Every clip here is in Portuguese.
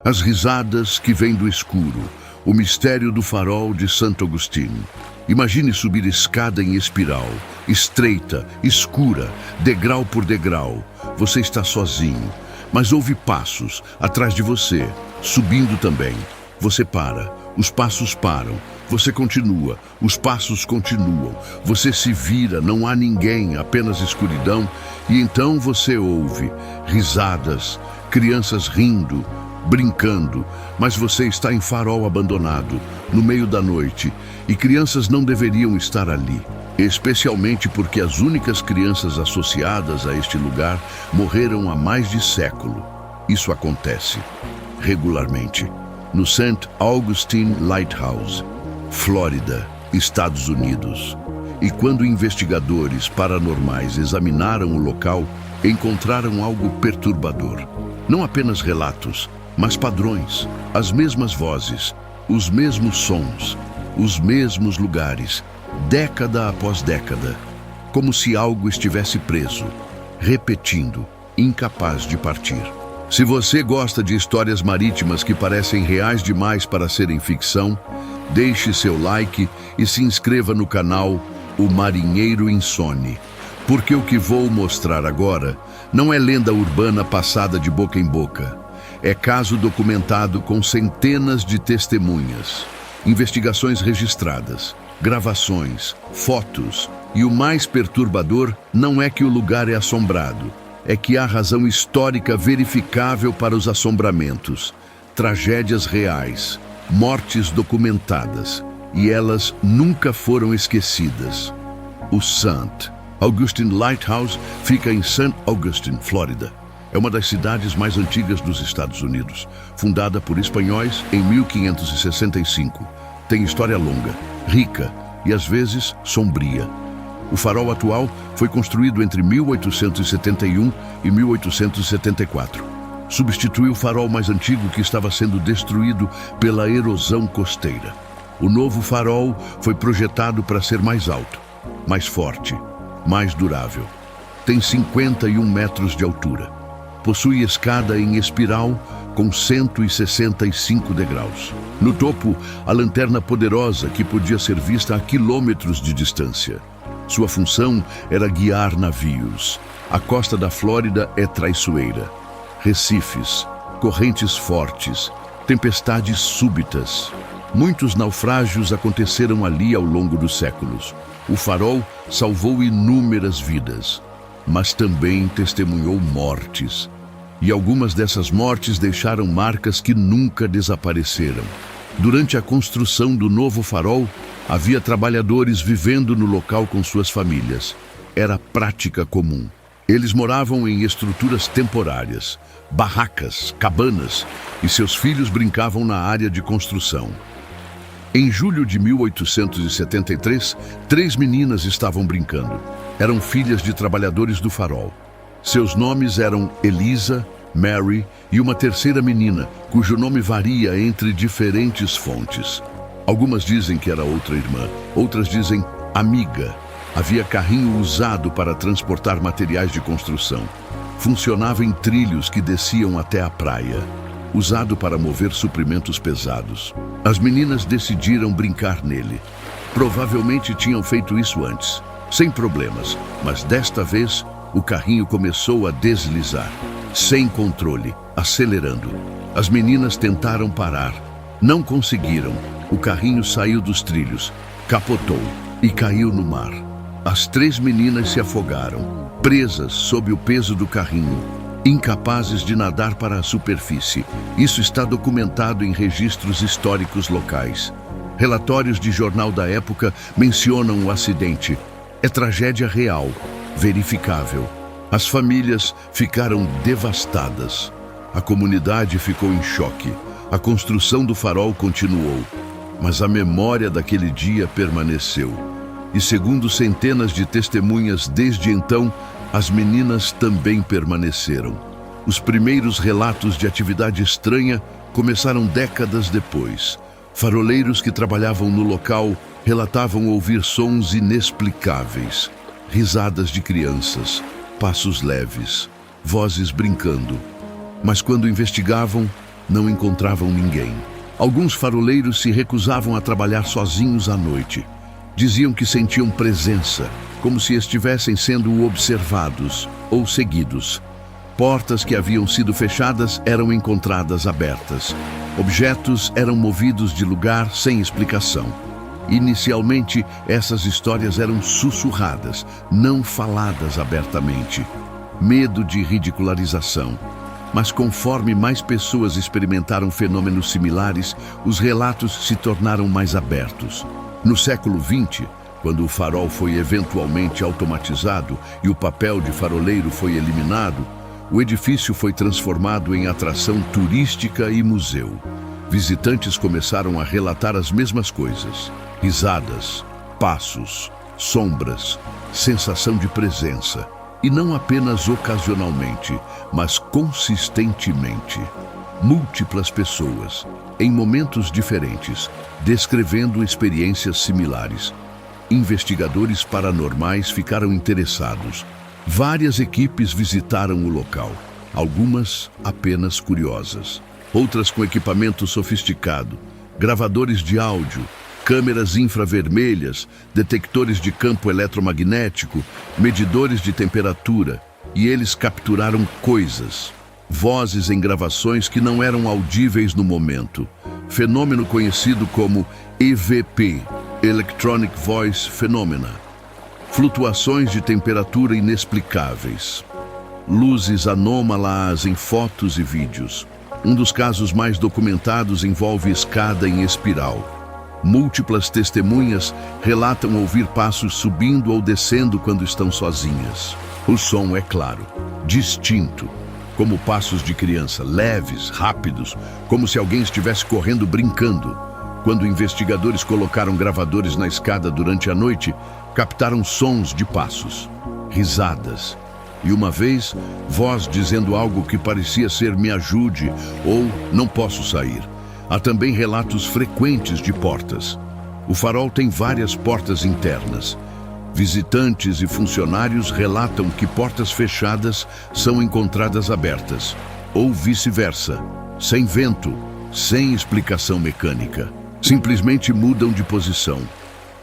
As risadas que vêm do escuro, o mistério do farol de Santo Agostinho. Imagine subir escada em espiral, estreita, escura, degrau por degrau. Você está sozinho, mas ouve passos atrás de você, subindo também. Você para, os passos param. Você continua, os passos continuam. Você se vira, não há ninguém, apenas escuridão. E então você ouve risadas, crianças rindo, brincando, mas você está em farol abandonado, no meio da noite, e crianças não deveriam estar ali, especialmente porque as únicas crianças associadas a este lugar morreram há mais de século. Isso acontece regularmente no St. Augustine Lighthouse, Flórida, Estados Unidos. E quando investigadores paranormais examinaram o local, encontraram algo perturbador. Não apenas relatos, mas padrões, as mesmas vozes, os mesmos sons, os mesmos lugares, década após década, como se algo estivesse preso, repetindo, incapaz de partir. Se você gosta de histórias marítimas que parecem reais demais para serem ficção, deixe seu like e se inscreva no canal O Marinheiro Insone, porque o que vou mostrar agora não é lenda urbana passada de boca em boca. É caso documentado com centenas de testemunhas, investigações registradas, gravações, fotos, e o mais perturbador não é que o lugar é assombrado, é que há razão histórica verificável para os assombramentos, tragédias reais, mortes documentadas, e elas nunca foram esquecidas. O St. Augustine Lighthouse fica em St. Augustine, Flórida. É uma das cidades mais antigas dos Estados Unidos, fundada por espanhóis em 1565. Tem história longa, rica e às vezes sombria. O farol atual foi construído entre 1871 e 1874. Substituiu o farol mais antigo que estava sendo destruído pela erosão costeira. O novo farol foi projetado para ser mais alto, mais forte, mais durável. Tem 51 metros de altura. Possui escada em espiral com 165 degraus. No topo, a lanterna poderosa que podia ser vista a quilômetros de distância. Sua função era guiar navios. A costa da Flórida é traiçoeira. Recifes, correntes fortes, tempestades súbitas. Muitos naufrágios aconteceram ali ao longo dos séculos. O farol salvou inúmeras vidas, mas também testemunhou mortes. E algumas dessas mortes deixaram marcas que nunca desapareceram. Durante a construção do novo farol, havia trabalhadores vivendo no local com suas famílias. Era prática comum. Eles moravam em estruturas temporárias, barracas, cabanas, e seus filhos brincavam na área de construção. Em julho de 1873, 3 meninas estavam brincando. Eram filhas de trabalhadores do farol. Seus nomes eram Elisa, Mary e uma terceira menina, cujo nome varia entre diferentes fontes. Algumas dizem que era outra irmã, outras dizem amiga. Havia carrinho usado para transportar materiais de construção. Funcionava em trilhos que desciam até a praia, usado para mover suprimentos pesados. As meninas decidiram brincar nele. Provavelmente tinham feito isso antes, sem problemas, mas desta vez o carrinho começou a deslizar, sem controle, acelerando. As meninas tentaram parar. Não conseguiram. O carrinho saiu dos trilhos, capotou e caiu no mar. As 3 meninas se afogaram, presas sob o peso do carrinho, incapazes de nadar para a superfície. Isso está documentado em registros históricos locais. Relatórios de jornal da época mencionam o acidente. É tragédia real, verificável. As famílias ficaram devastadas. A comunidade ficou em choque. A construção do farol continuou, mas a memória daquele dia permaneceu. E segundo centenas de testemunhas desde então, as meninas também permaneceram. Os primeiros relatos de atividade estranha começaram décadas depois. Faroleiros que trabalhavam no local relatavam ouvir sons inexplicáveis, risadas de crianças, passos leves, vozes brincando. Mas quando investigavam, Não encontravam ninguém. Alguns faroleiros se recusavam a trabalhar sozinhos à noite. Diziam que sentiam presença, como se estivessem sendo observados ou seguidos. Portas que haviam sido fechadas eram encontradas abertas. Objetos eram movidos de lugar sem explicação. Inicialmente, essas histórias eram sussurradas, não faladas abertamente. Medo de ridicularização. Mas conforme mais pessoas experimentaram fenômenos similares, os relatos se tornaram mais abertos. No século XX, quando o farol foi eventualmente automatizado e o papel de faroleiro foi eliminado, o edifício foi transformado em atração turística e museu. Visitantes começaram a relatar as mesmas coisas: risadas, passos, sombras, sensação de presença. E não apenas ocasionalmente, mas consistentemente. Múltiplas pessoas, em momentos diferentes, descrevendo experiências similares. Investigadores paranormais ficaram interessados. Várias equipes visitaram o local, algumas apenas curiosas. Outras com equipamento sofisticado, gravadores de áudio, câmeras infravermelhas, detectores de campo eletromagnético, medidores de temperatura, e eles capturaram coisas, vozes em gravações que não eram audíveis no momento. Fenômeno conhecido como EVP, Electronic Voice Phenomena. Flutuações de temperatura inexplicáveis. Luzes anômalas em fotos e vídeos. Um dos casos mais documentados envolve escada em espiral. Múltiplas testemunhas relatam ouvir passos subindo ou descendo quando estão sozinhas. O som é claro, distinto, como passos de criança, leves, rápidos, como se alguém estivesse correndo brincando. Quando investigadores colocaram gravadores na escada durante a noite, captaram sons de passos, risadas, e uma vez, voz dizendo algo que parecia ser "me ajude" ou "não posso sair". Há também relatos frequentes de portas. O farol tem várias portas internas. Visitantes e funcionários relatam que portas fechadas são encontradas abertas, ou vice-versa, sem vento, sem explicação mecânica. Simplesmente mudam de posição.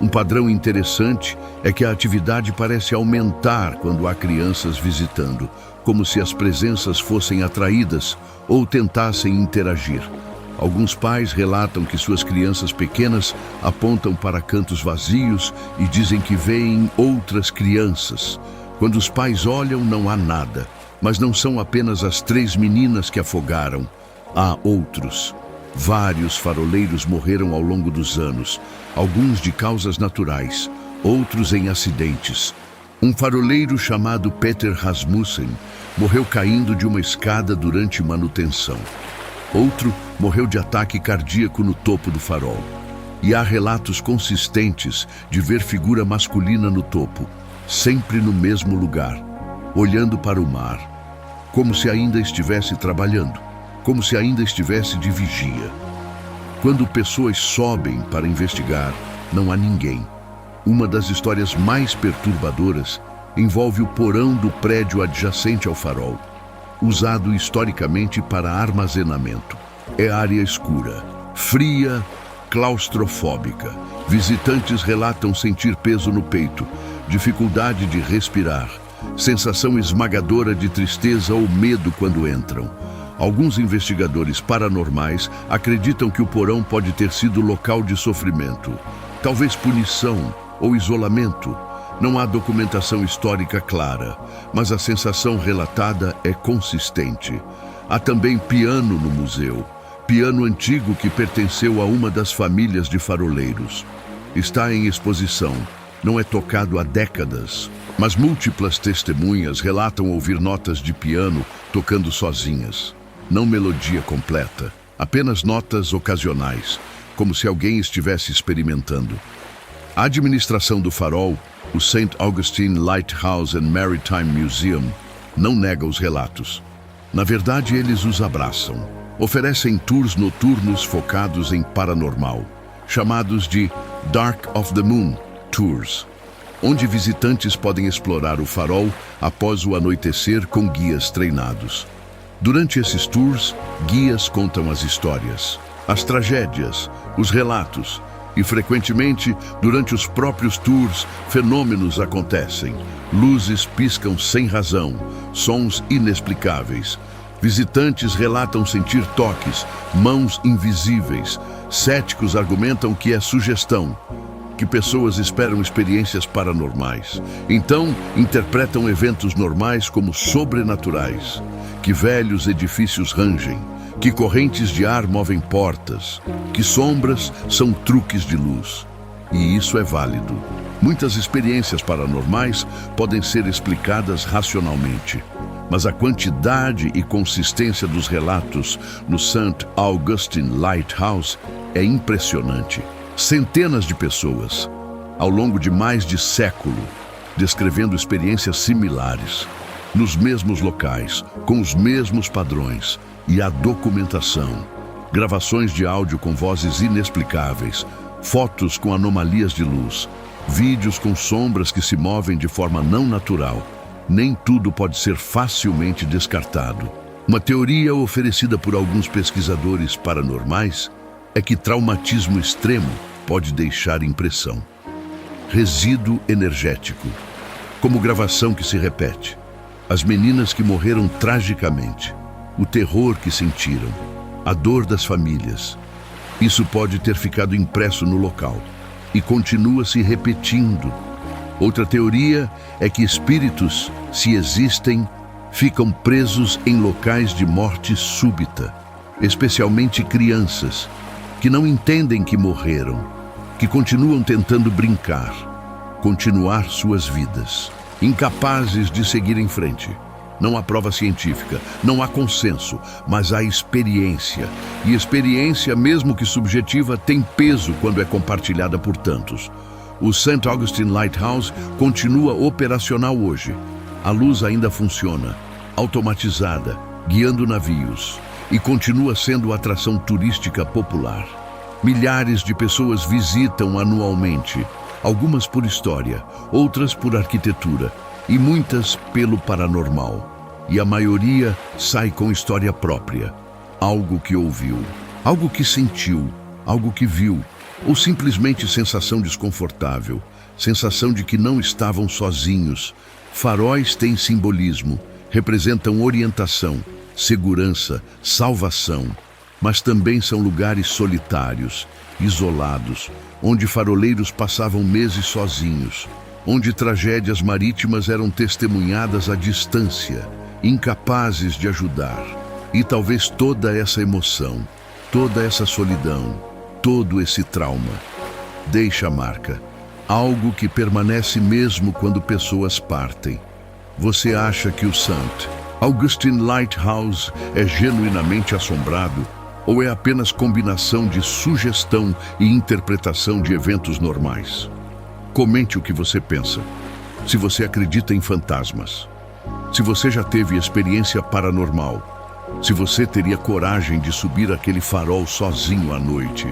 Um padrão interessante é que a atividade parece aumentar quando há crianças visitando, como se as presenças fossem atraídas ou tentassem interagir. Alguns pais relatam que suas crianças pequenas apontam para cantos vazios e dizem que veem outras crianças. Quando os pais olham, não há nada, mas não são apenas as 3 meninas que afogaram. Há outros. Vários faroleiros morreram ao longo dos anos, alguns de causas naturais, outros em acidentes. Um faroleiro chamado Peter Rasmussen morreu caindo de uma escada durante manutenção. Outro morreu de ataque cardíaco no topo do farol. E há relatos consistentes de ver figura masculina no topo, sempre no mesmo lugar, olhando para o mar, como se ainda estivesse trabalhando, como se ainda estivesse de vigia. Quando pessoas sobem para investigar, não há ninguém. Uma das histórias mais perturbadoras envolve o porão do prédio adjacente ao farol, usado historicamente para armazenamento. É área escura, fria, claustrofóbica. Visitantes relatam sentir peso no peito, dificuldade de respirar, sensação esmagadora de tristeza ou medo quando entram. Alguns investigadores paranormais acreditam que o porão pode ter sido local de sofrimento, talvez punição ou isolamento. Não há documentação histórica clara, mas a sensação relatada é consistente. Há também piano no museu, piano antigo que pertenceu a uma das famílias de faroleiros. Está em exposição, não é tocado há décadas, mas múltiplas testemunhas relatam ouvir notas de piano tocando sozinhas. Não melodia completa, apenas notas ocasionais, como se alguém estivesse experimentando. A administração do farol, o St. Augustine Lighthouse and Maritime Museum, não nega os relatos. Na verdade, eles os abraçam. Oferecem tours noturnos focados em paranormal, chamados de Dark of the Moon Tours, onde visitantes podem explorar o farol após o anoitecer com guias treinados. Durante esses tours, guias contam as histórias, as tragédias, os relatos e, frequentemente, durante os próprios tours, fenômenos acontecem. Luzes piscam sem razão, sons inexplicáveis. Visitantes relatam sentir toques, mãos invisíveis. Céticos argumentam que é sugestão, que pessoas esperam experiências paranormais. Então, interpretam eventos normais como sobrenaturais, que velhos edifícios rangem, que correntes de ar movem portas, que sombras são truques de luz. E isso é válido. Muitas experiências paranormais podem ser explicadas racionalmente, mas a quantidade e consistência dos relatos no St. Augustine Lighthouse é impressionante. Centenas de pessoas, ao longo de mais de século, descrevendo experiências similares, nos mesmos locais, com os mesmos padrões, e a documentação, gravações de áudio com vozes inexplicáveis, fotos com anomalias de luz, vídeos com sombras que se movem de forma não natural. Nem tudo pode ser facilmente descartado. Uma teoria oferecida por alguns pesquisadores paranormais é que traumatismo extremo pode deixar impressão. Resíduo energético, como gravação que se repete. As meninas que morreram tragicamente, o terror que sentiram, a dor das famílias. Isso pode ter ficado impresso no local e continua se repetindo. Outra teoria é que espíritos, se existem, ficam presos em locais de morte súbita, especialmente crianças, que não entendem que morreram, que continuam tentando brincar, continuar suas vidas, incapazes de seguir em frente. Não há prova científica, não há consenso, mas há experiência. E experiência, mesmo que subjetiva, tem peso quando é compartilhada por tantos. O St. Augustine Lighthouse continua operacional hoje. A luz ainda funciona, automatizada, guiando navios, e continua sendo atração turística popular. Milhares de pessoas visitam anualmente, algumas por história, outras por arquitetura, e muitas pelo paranormal. E a maioria sai com história própria, algo que ouviu, algo que sentiu, algo que viu, ou simplesmente sensação desconfortável, sensação de que não estavam sozinhos. Faróis têm simbolismo, representam orientação, segurança, salvação, mas também são lugares solitários, isolados, onde faroleiros passavam meses sozinhos, onde tragédias marítimas eram testemunhadas à distância, incapazes de ajudar. E talvez toda essa emoção, toda essa solidão, todo esse trauma deixa marca, algo que permanece mesmo quando pessoas partem. Você acha que o St. Augustine Lighthouse é genuinamente assombrado ou é apenas combinação de sugestão e interpretação de eventos normais? Comente o que você pensa. Se você acredita em fantasmas, se você já teve experiência paranormal, se você teria coragem de subir aquele farol sozinho à noite,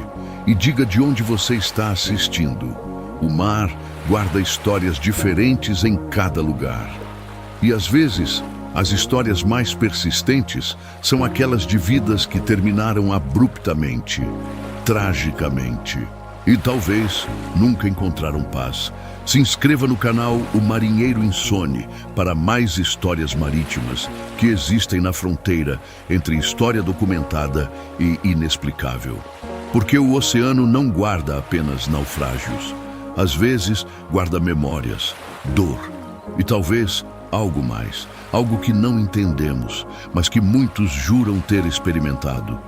e diga de onde você está assistindo. O mar guarda histórias diferentes em cada lugar. E às vezes, as histórias mais persistentes são aquelas de vidas que terminaram abruptamente, tragicamente, e talvez nunca encontraram paz. Se inscreva no canal O Marinheiro Insone para mais histórias marítimas que existem na fronteira entre história documentada e inexplicável. Porque o oceano não guarda apenas naufrágios. Às vezes, guarda memórias, dor e talvez algo mais, algo que não entendemos, mas que muitos juram ter experimentado.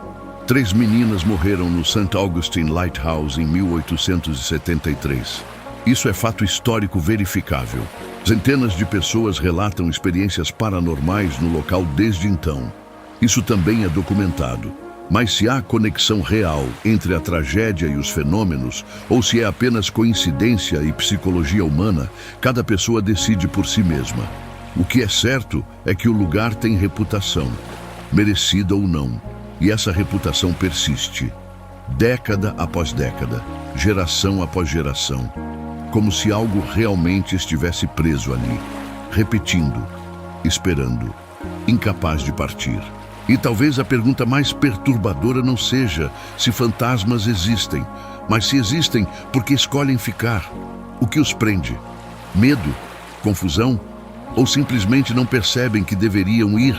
3 meninas morreram no St. Augustine Lighthouse em 1873. Isso é fato histórico verificável. Centenas de pessoas relatam experiências paranormais no local desde então. Isso também é documentado. Mas se há conexão real entre a tragédia e os fenômenos, ou se é apenas coincidência e psicologia humana, cada pessoa decide por si mesma. O que é certo é que o lugar tem reputação, merecida ou não, e essa reputação persiste, década após década, geração após geração, como se algo realmente estivesse preso ali, repetindo, esperando, incapaz de partir. E talvez a pergunta mais perturbadora não seja se fantasmas existem, mas se existem, por que escolhem ficar? O que os prende? Medo? Confusão? Ou simplesmente não percebem que deveriam ir?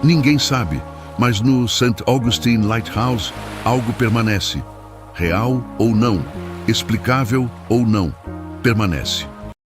Ninguém sabe, mas no St. Augustine Lighthouse algo permanece. Real ou não, explicável ou não, permanece.